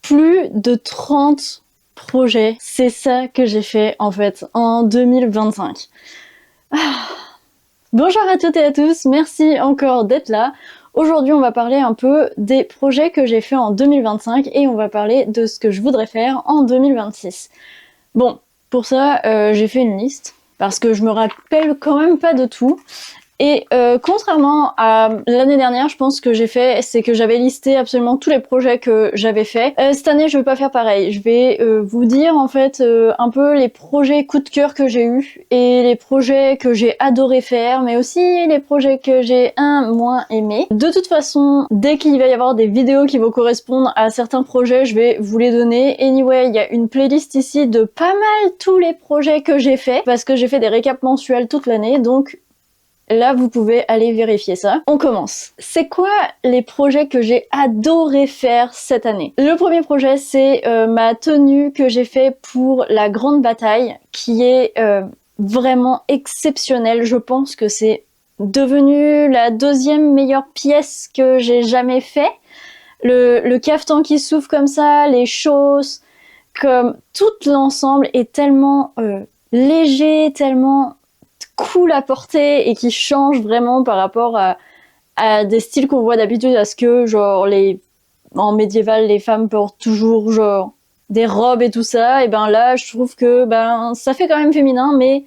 plus de 30 projets. C'est ça que j'ai fait en fait en 2025. Bonjour à toutes et à tous, merci encore d'être là. Aujourd'hui, on va parler un peu des projets que j'ai fait en 2025 et on va parler de ce que je voudrais faire en 2026. Bon, pour ça, j'ai fait une liste parce que je me rappelle quand même pas de tout. Et contrairement à l'année dernière, je pense que j'ai fait, c'est que j'avais listé absolument tous les projets que j'avais fait. Cette année, je vais pas faire pareil. Je vais vous dire en fait un peu les projets coup de cœur que j'ai eu et les projets que j'ai adoré faire, mais aussi les projets que j'ai moins aimé. De toute façon, dès qu'il va y avoir des vidéos qui vont correspondre à certains projets, je vais vous les donner. Anyway, il y a une playlist ici de pas mal tous les projets que j'ai fait parce que j'ai fait des récaps mensuels toute l'année, donc là, vous pouvez aller vérifier ça. On commence. C'est quoi les projets que j'ai adoré faire cette année? Le premier projet, c'est ma tenue que j'ai fait pour la grande bataille, qui est vraiment exceptionnelle. Je pense que c'est devenu la deuxième meilleure pièce que j'ai jamais fait. Le cafetan qui s'ouvre comme ça, les choses, comme tout l'ensemble est tellement léger, tellement cool à porter et qui change vraiment par rapport à des styles qu'on voit d'habitude, à ce que genre en médiéval les femmes portent toujours genre des robes et tout ça, et ben là je trouve que ça fait quand même féminin, mais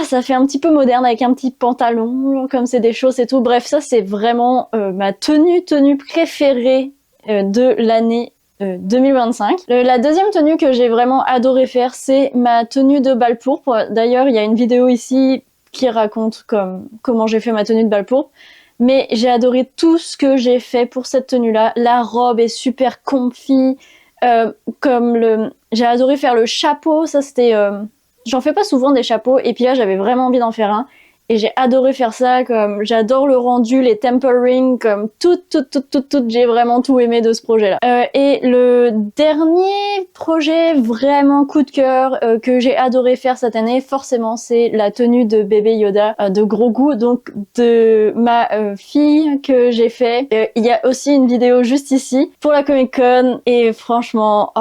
ça fait un petit peu moderne avec un petit pantalon genre, comme c'est des choses et tout. Bref, ça c'est vraiment ma tenue préférée de l'année 2025. La deuxième tenue que j'ai vraiment adoré faire, c'est ma tenue de bal pourpre. D'ailleurs, il y a une vidéo ici qui raconte comment j'ai fait ma tenue de bal pourpre. Mais j'ai adoré tout ce que j'ai fait pour cette tenue-là. La robe est super comfy. J'ai adoré faire le chapeau. Ça, c'était... J'en fais pas souvent des chapeaux. Et puis là, j'avais vraiment envie d'en faire un. Et j'ai adoré faire ça, comme j'adore le rendu, les tempering, comme tout, j'ai vraiment tout aimé de ce projet-là. Et le dernier projet vraiment coup de cœur que j'ai adoré faire cette année, forcément, c'est la tenue de bébé Yoda de Grogu, donc de ma fille que j'ai fait. Il y a aussi une vidéo juste ici pour la Comic Con et franchement,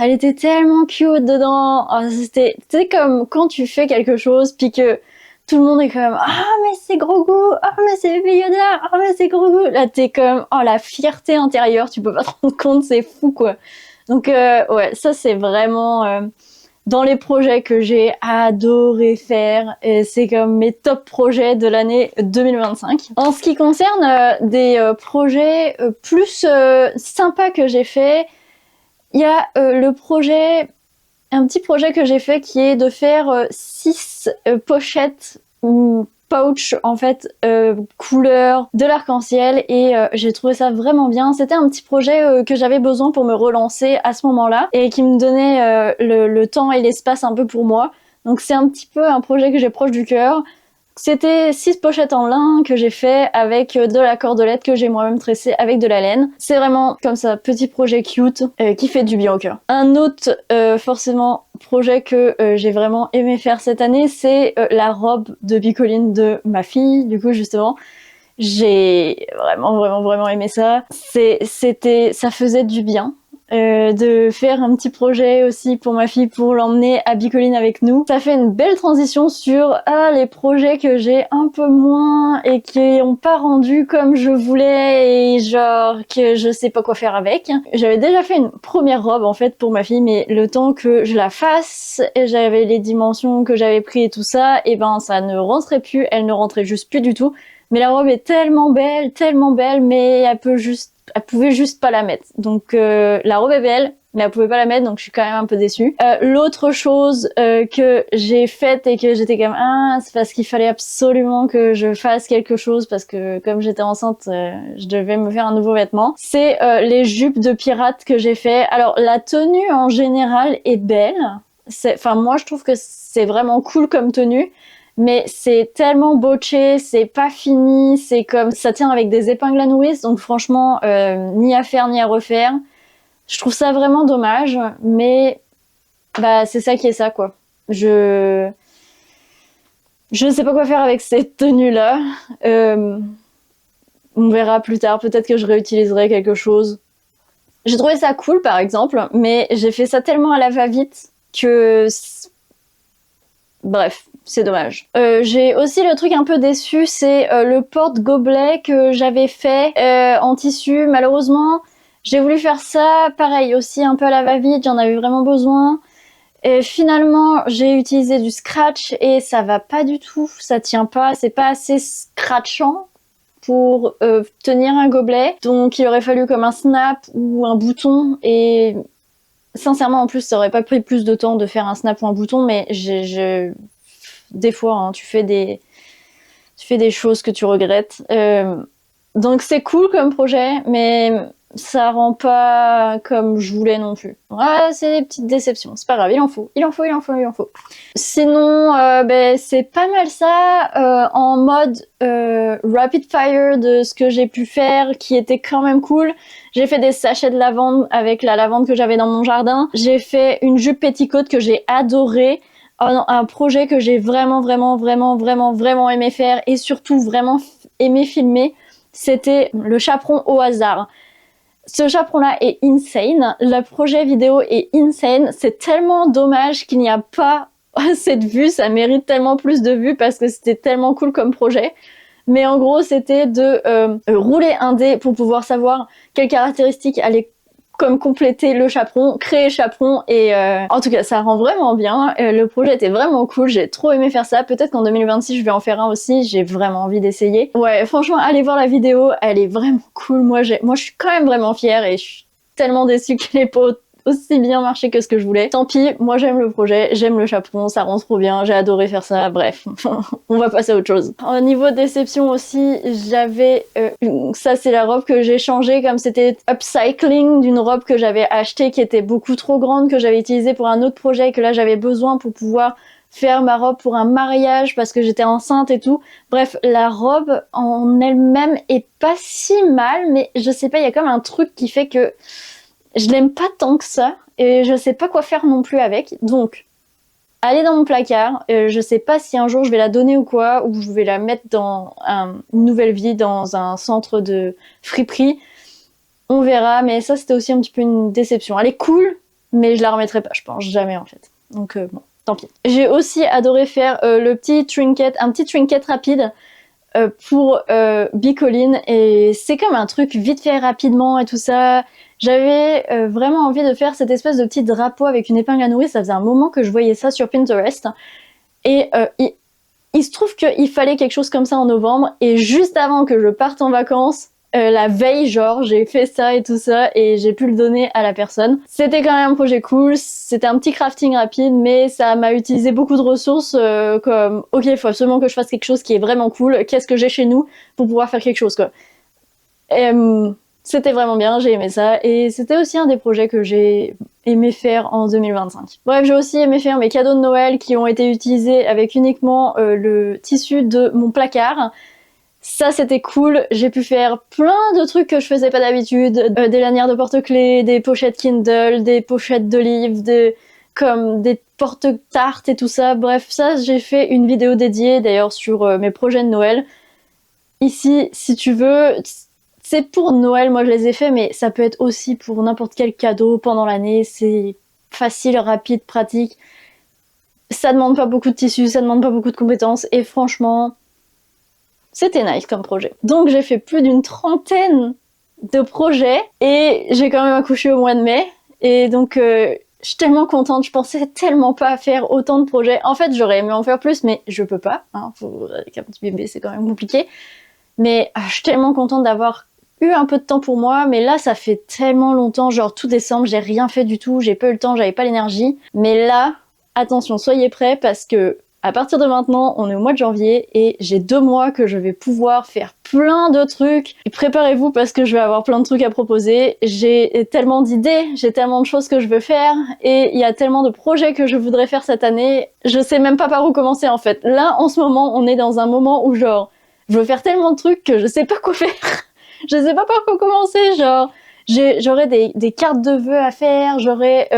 elle était tellement cute dedans. C'était comme quand tu fais quelque chose puis que tout le monde est comme mais c'est Grogu, mais c'est Baby Yoda, mais c'est Grogu. Là t'es comme la fierté intérieure, tu peux pas te rendre compte, c'est fou quoi. Donc ouais, ça c'est vraiment dans les projets que j'ai adoré faire, et c'est comme mes top projets de l'année 2025. En ce qui concerne des projets plus sympas que j'ai fait, il y a un petit projet que j'ai fait qui est de faire 6 pochettes pouch en fait couleur de l'arc-en-ciel, et j'ai trouvé ça vraiment bien. C'était un petit projet que j'avais besoin pour me relancer à ce moment-là et qui me donnait le temps et l'espace un peu pour moi. Donc c'est un petit peu un projet que j'ai proche du cœur. C'était 6 pochettes en lin que j'ai fait avec de la cordelette que j'ai moi-même tressée avec de la laine. C'est vraiment comme ça, petit projet cute qui fait du bien au cœur. Un autre forcément projet que j'ai vraiment aimé faire cette année, c'est la robe de bicoline de ma fille. Du coup justement, j'ai vraiment aimé ça. Ça faisait du bien. De faire un petit projet aussi pour ma fille, pour l'emmener à Bicoline avec nous. Ça fait une belle transition sur les projets que j'ai un peu moins et qui ont pas rendu comme je voulais et genre que je sais pas quoi faire avec. J'avais déjà fait une première robe en fait pour ma fille, mais le temps que je la fasse, et j'avais les dimensions que j'avais pris et tout ça, et ça ne rentrait plus, elle ne rentrait juste plus du tout. Mais la robe est tellement belle, mais elle pouvait juste pas la mettre. Donc la robe est belle, mais elle pouvait pas la mettre, donc je suis quand même un peu déçue. L'autre chose que j'ai faite et que j'étais comme c'est parce qu'il fallait absolument que je fasse quelque chose, parce que comme j'étais enceinte, je devais me faire un nouveau vêtement. C'est les jupes de pirate que j'ai fait. Alors la tenue en général est belle. Moi je trouve que c'est vraiment cool comme tenue. Mais c'est tellement botché, c'est pas fini, c'est comme ça tient avec des épingles à nourrice, donc franchement ni à faire ni à refaire. Je trouve ça vraiment dommage, mais c'est ça qui est ça quoi. Je ne sais pas quoi faire avec cette tenue là. On verra plus tard, peut-être que je réutiliserai quelque chose J'ai trouvé ça cool par exemple, mais j'ai fait ça tellement à la va-vite que... Bref, c'est dommage. J'ai aussi le truc un peu déçu, c'est le porte-gobelet que j'avais fait en tissu. Malheureusement, j'ai voulu faire ça, pareil, aussi un peu à la va-vite, j'en avais vraiment besoin. Et finalement, j'ai utilisé du scratch et ça va pas du tout, ça tient pas, c'est pas assez scratchant pour tenir un gobelet. Donc il aurait fallu comme un snap ou un bouton et sincèrement en plus ça aurait pas pris plus de temps de faire un snap ou un bouton, mais des fois hein, tu fais des choses que tu regrettes. Donc c'est cool comme projet, mais ça rend pas comme je voulais non plus. Ouais, c'est des petites déceptions, c'est pas grave, il en faut. Sinon, c'est pas mal ça, en mode rapid fire de ce que j'ai pu faire, qui était quand même cool. J'ai fait des sachets de lavande avec la lavande que j'avais dans mon jardin. J'ai fait une jupe petticoat que j'ai adorée. Un projet que j'ai vraiment aimé faire et surtout vraiment aimé filmer, c'était le chaperon au hasard. Ce chaperon-là est insane, le projet vidéo est insane, c'est tellement dommage qu'il n'y a pas assez de vues, ça mérite tellement plus de vues parce que c'était tellement cool comme projet. Mais en gros, c'était de rouler un dé pour pouvoir savoir quelles caractéristiques allaient comme compléter le chaperon, créer le chaperon et en tout cas ça rend vraiment bien. Le projet était vraiment cool, j'ai trop aimé faire ça. Peut-être qu'en 2026 je vais en faire un aussi, j'ai vraiment envie d'essayer. Ouais, franchement allez voir la vidéo, elle est vraiment cool. Moi je suis quand même vraiment fière et je suis tellement déçue qu'elle ait pas aussi bien marché que ce que je voulais. Tant pis, moi j'aime le projet, j'aime le chaperon, ça rend trop bien, j'ai adoré faire ça, bref, on va passer à autre chose. Au niveau déception aussi, j'avais... ça c'est la robe que j'ai changée, comme c'était upcycling d'une robe que j'avais achetée qui était beaucoup trop grande, que j'avais utilisée pour un autre projet et que là j'avais besoin pour pouvoir faire ma robe pour un mariage parce que j'étais enceinte et tout. Bref, la robe en elle-même est pas si mal, mais je sais pas, il y a comme un truc qui fait que je l'aime pas tant que ça et je sais pas quoi faire non plus avec. Donc, elle est dans mon placard. Je sais pas si un jour je vais la donner ou quoi, ou je vais la mettre dans une nouvelle vie dans un centre de friperie. On verra, mais ça c'était aussi un petit peu une déception. Elle est cool, mais je la remettrai pas, je pense, jamais en fait. Donc bon, tant pis. J'ai aussi adoré faire un petit trinket rapide pour Bicoline et c'est comme un truc vite fait rapidement et tout ça. J'avais vraiment envie de faire cette espèce de petit drapeau avec une épingle à nourrir, ça faisait un moment que je voyais ça sur Pinterest et il se trouve qu'il fallait quelque chose comme ça en novembre et juste avant que je parte en vacances, la veille genre, j'ai fait ça et tout ça et j'ai pu le donner à la personne. C'était quand même un projet cool, c'était un petit crafting rapide mais ça m'a utilisé beaucoup de ressources comme ok, il faut absolument que je fasse quelque chose qui est vraiment cool, qu'est-ce que j'ai chez nous pour pouvoir faire quelque chose quoi. C'était vraiment bien, j'ai aimé ça et c'était aussi un des projets que j'ai aimé faire en 2025. Bref, j'ai aussi aimé faire mes cadeaux de Noël qui ont été utilisés avec uniquement le tissu de mon placard. Ça c'était cool, j'ai pu faire plein de trucs que je faisais pas d'habitude, des lanières de porte-clés, des pochettes Kindle, des pochettes de livres, comme des porte-tartes et tout ça. Bref, ça j'ai fait une vidéo dédiée d'ailleurs sur mes projets de Noël. Ici, si tu veux... C'est pour Noël, moi je les ai faits, mais ça peut être aussi pour n'importe quel cadeau pendant l'année. C'est facile, rapide, pratique. Ça demande pas beaucoup de tissu, ça demande pas beaucoup de compétences. Et franchement, c'était nice comme projet. Donc j'ai fait plus d'une trentaine de projets et j'ai quand même accouché au mois de mai. Et donc je suis tellement contente, je pensais tellement pas faire autant de projets. En fait, j'aurais aimé en faire plus, mais je peux pas. Hein, avec un petit bébé, c'est quand même compliqué. Mais je suis tellement contente d'avoir eu un peu de temps pour moi, mais là ça fait tellement longtemps, genre tout décembre j'ai rien fait du tout, j'ai pas eu le temps, j'avais pas l'énergie. Mais là, attention, soyez prêts parce que à partir de maintenant, on est au mois de janvier et j'ai 2 mois que je vais pouvoir faire plein de trucs. Et préparez-vous parce que je vais avoir plein de trucs à proposer. J'ai tellement d'idées, j'ai tellement de choses que je veux faire et il y a tellement de projets que je voudrais faire cette année. Je sais même pas par où commencer en fait. Là, en ce moment, on est dans un moment où genre, je veux faire tellement de trucs que je sais pas quoi faire. Je sais pas par quoi commencer, genre... J'aurais des cartes de vœux à faire, j'aurais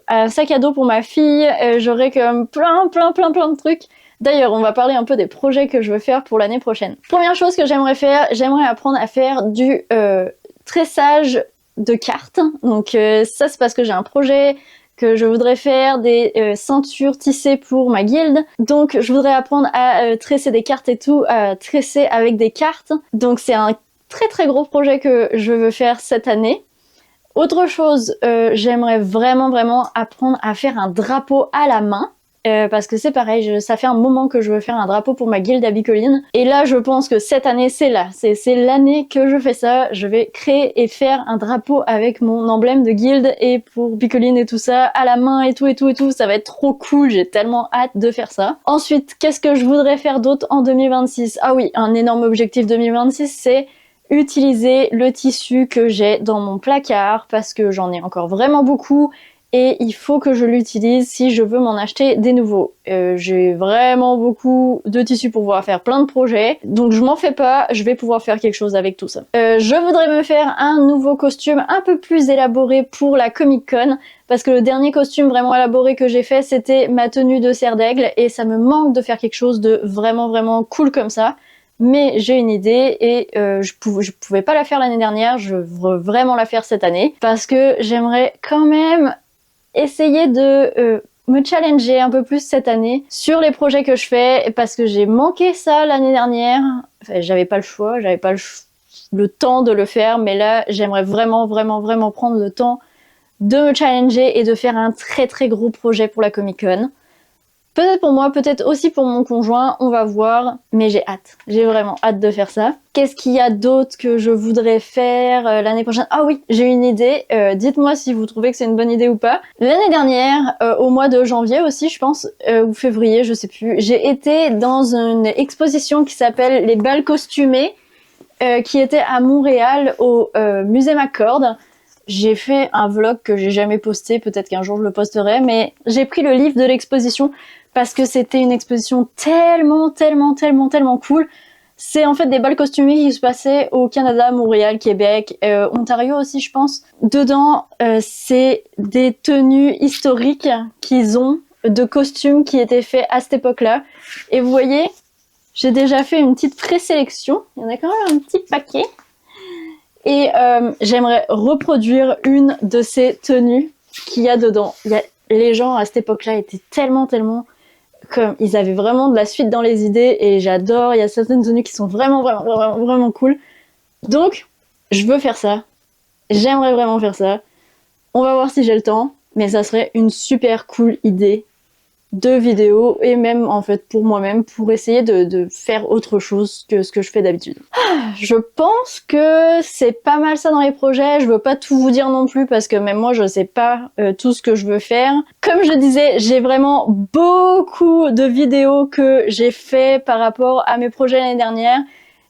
un sac à dos pour ma fille, j'aurais comme plein de trucs. D'ailleurs, on va parler un peu des projets que je veux faire pour l'année prochaine. Première chose que j'aimerais faire, j'aimerais apprendre à faire du tressage de cartes. Donc ça c'est parce que j'ai un projet que je voudrais faire des ceintures tissées pour ma guilde. Donc je voudrais apprendre à tresser des cartes et tout, à tresser avec des cartes. Donc c'est un très très gros projet que je veux faire cette année. Autre chose, j'aimerais vraiment apprendre à faire un drapeau à la main. Parce que c'est pareil, ça fait un moment que je veux faire un drapeau pour ma guilde à Bicoline. Et là, je pense que cette année, c'est là. C'est l'année que je fais ça. Je vais créer et faire un drapeau avec mon emblème de guilde et pour Bicoline et tout ça, à la main et tout. Ça va être trop cool. J'ai tellement hâte de faire ça. Ensuite, qu'est-ce que je voudrais faire d'autre en 2026? Ah oui, un énorme objectif 2026, c'est utiliser le tissu que j'ai dans mon placard parce que j'en ai encore vraiment beaucoup. Et il faut que je l'utilise si je veux m'en acheter des nouveaux. J'ai vraiment beaucoup de tissus pour pouvoir faire plein de projets, donc je m'en fais pas, je vais pouvoir faire quelque chose avec tout ça. Je voudrais me faire un nouveau costume un peu plus élaboré pour la Comic Con, parce que le dernier costume vraiment élaboré que j'ai fait, c'était ma tenue de cerf d'aigle, et ça me manque de faire quelque chose de vraiment cool comme ça. Mais j'ai une idée et je pouvais pas la faire l'année dernière, je veux vraiment la faire cette année, parce que j'aimerais quand même essayer de me challenger un peu plus cette année sur les projets que je fais parce que j'ai manqué ça l'année dernière. Enfin, j'avais pas le choix, j'avais pas le temps de le faire, mais là j'aimerais vraiment prendre le temps de me challenger et de faire un très gros projet pour la Comic Con. Peut-être pour moi, peut-être aussi pour mon conjoint, on va voir, mais j'ai hâte. J'ai vraiment hâte de faire ça. Qu'est-ce qu'il y a d'autre que je voudrais faire l'année prochaine? Ah oui, j'ai une idée. Dites-moi si vous trouvez que c'est une bonne idée ou pas. L'année dernière, au mois de janvier aussi, je pense, ou février, je sais plus, j'ai été dans une exposition qui s'appelle Les Bals Costumés, qui était à Montréal, au musée McCord. J'ai fait un vlog que j'ai jamais posté, peut-être qu'un jour je le posterai, mais j'ai pris le livre de l'exposition parce que c'était une exposition tellement cool. C'est en fait des bals costumés qui se passaient au Canada, Montréal, Québec, Ontario aussi je pense. Dedans, c'est des tenues historiques qu'ils ont, de costumes qui étaient faits à cette époque-là. Et vous voyez, j'ai déjà fait une petite présélection, il y en a quand même un petit paquet. Et j'aimerais reproduire une de ces tenues qu'il y a dedans. Les gens à cette époque-là étaient tellement comme ils avaient vraiment de la suite dans les idées et j'adore. Il y a certaines tenues qui sont vraiment cool. Donc, je veux faire ça. J'aimerais vraiment faire ça. On va voir si j'ai le temps, mais ça serait une super cool idée de vidéo et même en fait pour moi-même pour essayer de faire autre chose que ce que je fais d'habitude. Je pense que c'est pas mal ça dans les projets, je veux pas tout vous dire non plus parce que même moi je sais pas tout ce que je veux faire. Comme je disais, j'ai vraiment beaucoup de vidéos que j'ai fait par rapport à mes projets l'année dernière.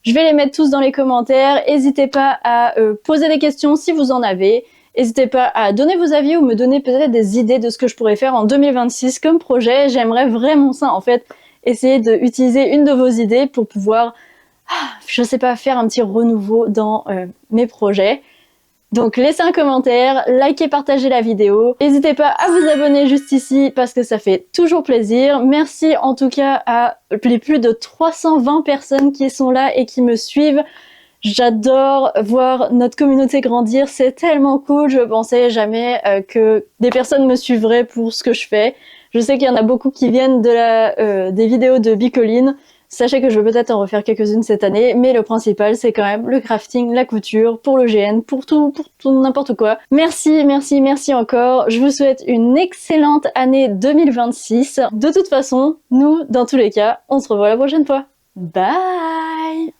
Je vais les mettre tous dans les commentaires, n'hésitez pas à poser des questions si vous en avez. N'hésitez pas à donner vos avis ou me donner peut-être des idées de ce que je pourrais faire en 2026 comme projet. J'aimerais vraiment ça en fait, essayer d'utiliser une de vos idées pour pouvoir, je sais pas, faire un petit renouveau dans mes projets. Donc laissez un commentaire, likez, partagez la vidéo. N'hésitez pas à vous abonner juste ici parce que ça fait toujours plaisir. Merci en tout cas à les plus de 320 personnes qui sont là et qui me suivent. J'adore voir notre communauté grandir, c'est tellement cool, je pensais jamais que des personnes me suivraient pour ce que je fais. Je sais qu'il y en a beaucoup qui viennent des vidéos de Bicoline. Sachez que je vais peut-être en refaire quelques-unes cette année, mais le principal c'est quand même le crafting, la couture, pour le GN, pour tout n'importe quoi. Merci encore, je vous souhaite une excellente année 2026. De toute façon, nous, dans tous les cas, on se revoit la prochaine fois. Bye!